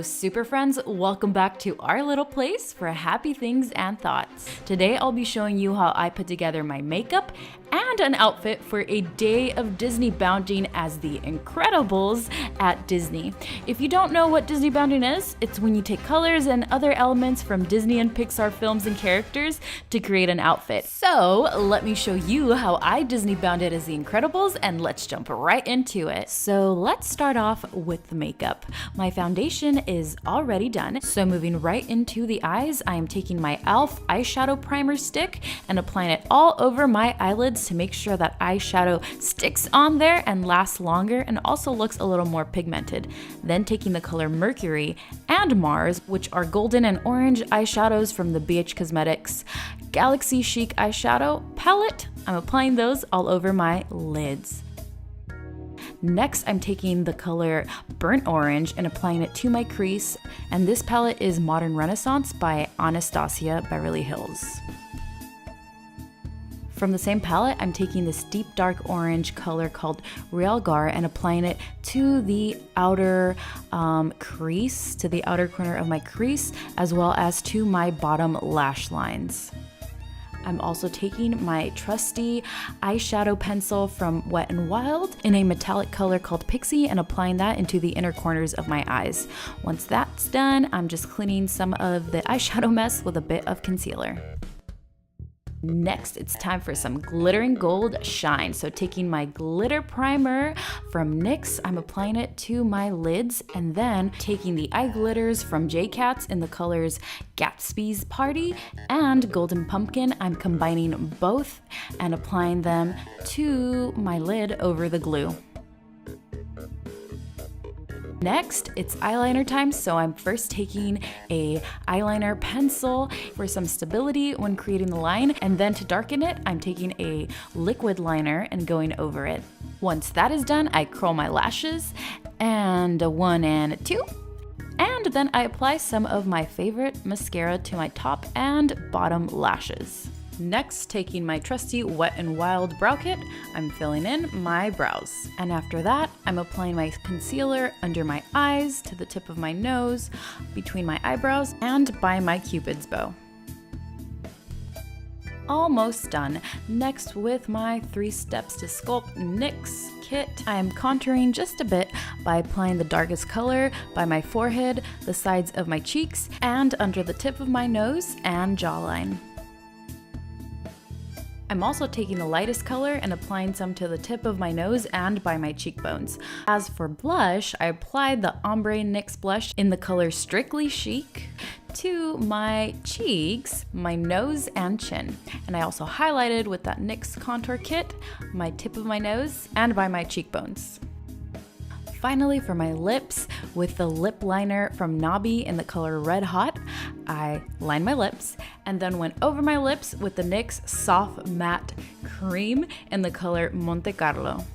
super friends, welcome back to our little place for happy things and thoughts. Today I'll be showing you how I put together my makeup and an outfit for a day of Disneybounding as the Incredibles at Disney. If you don't know what Disneybounding is, it's when you take colors and other elements from Disney and Pixar films and characters to create an outfit. So let me show you how I Disneybounded as the Incredibles, and let's jump right into it. So let's start off with the makeup. My foundation is already done, so moving right into the eyes, I am taking my e.l.f. eyeshadow primer stick and applying it all over my eyelids to make sure that eyeshadow sticks on there and lasts longer and also looks a little more pigmented. Then taking the color Mercury and Mars, which are golden and orange eyeshadows from the BH Cosmetics Galaxy Chic eyeshadow palette, I'm applying those all over my lids. Next, I'm taking the color Burnt Orange and applying it to my crease, and this palette is Modern Renaissance by Anastasia Beverly Hills. From the same palette, I'm taking this deep dark orange color called Realgar and applying it to the outer crease, to the outer corner of my crease, as well as to my bottom lash lines. I'm also taking my trusty eyeshadow pencil from Wet n Wild in a metallic color called Pixie and applying that into the inner corners of my eyes. Once that's done, I'm just cleaning some of the eyeshadow mess with a bit of concealer. Next, it's time for some glittering gold shine. So taking my glitter primer from NYX, I'm applying it to my lids, and then taking the eye glitters from J.Cat's in the colors Gatsby's Party and Golden Pumpkin. I'm combining both and applying them to my lid over the glue. Next, it's eyeliner time, so I'm first taking a eyeliner pencil for some stability when creating the line, and then to darken it, I'm taking a liquid liner and going over it. Once that is done, I curl my lashes, and a 1 and a 2. And then I apply some of my favorite mascara to my top and bottom lashes. Next, taking my trusty Wet n Wild brow kit, I'm filling in my brows. And after that, I'm applying my concealer under my eyes, to the tip of my nose, between my eyebrows, and by my Cupid's bow. Almost done. Next, with my 3 Steps to Sculpt NYX kit, I am contouring just a bit by applying the darkest color by my forehead, the sides of my cheeks, and under the tip of my nose and jawline. I'm also taking the lightest color and applying some to the tip of my nose and by my cheekbones. As for blush, I applied the Ombre NYX blush in the color Strictly Chic to my cheeks, my nose, and chin. And I also highlighted with that NYX contour kit my tip of my nose and by my cheekbones. Finally, for my lips, with the lip liner from Nobby in the color Red Hot, I lined my lips and then went over my lips with the NYX Soft Matte Cream in the color Monte Carlo.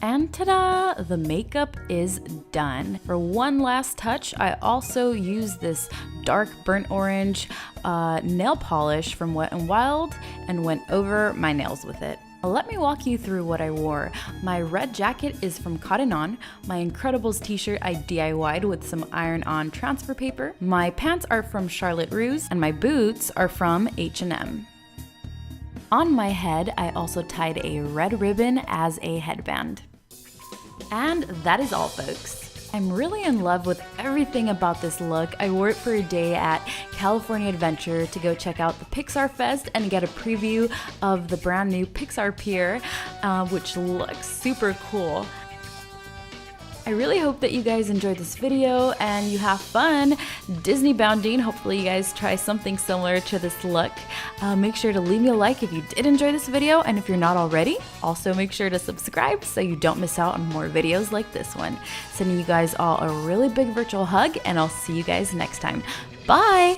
And ta-da! The makeup is done. For one last touch, I also used this dark burnt orange nail polish from Wet n Wild and went over my nails with it. Let me walk you through what I wore. My red jacket is from Cotton On. My Incredibles t-shirt I DIY'd with some iron-on transfer paper. My pants are from Charolette Russe, and my boots are from H&M. On my head, I also tied a red ribbon as a headband. And that is all, folks. I'm really in love with everything about this look. I wore it for a day at California Adventure to go check out the Pixar Fest and get a preview of the brand new Pixar Pier, which looks super cool. I really hope that you guys enjoyed this video and you have fun Disneybounding. Hopefully you guys try something similar to this look. Make sure to leave me a like if you did enjoy this video, and if you're not already, also make sure to subscribe so you don't miss out on more videos like this one. Sending you guys all a really big virtual hug, and I'll see you guys next time. Bye!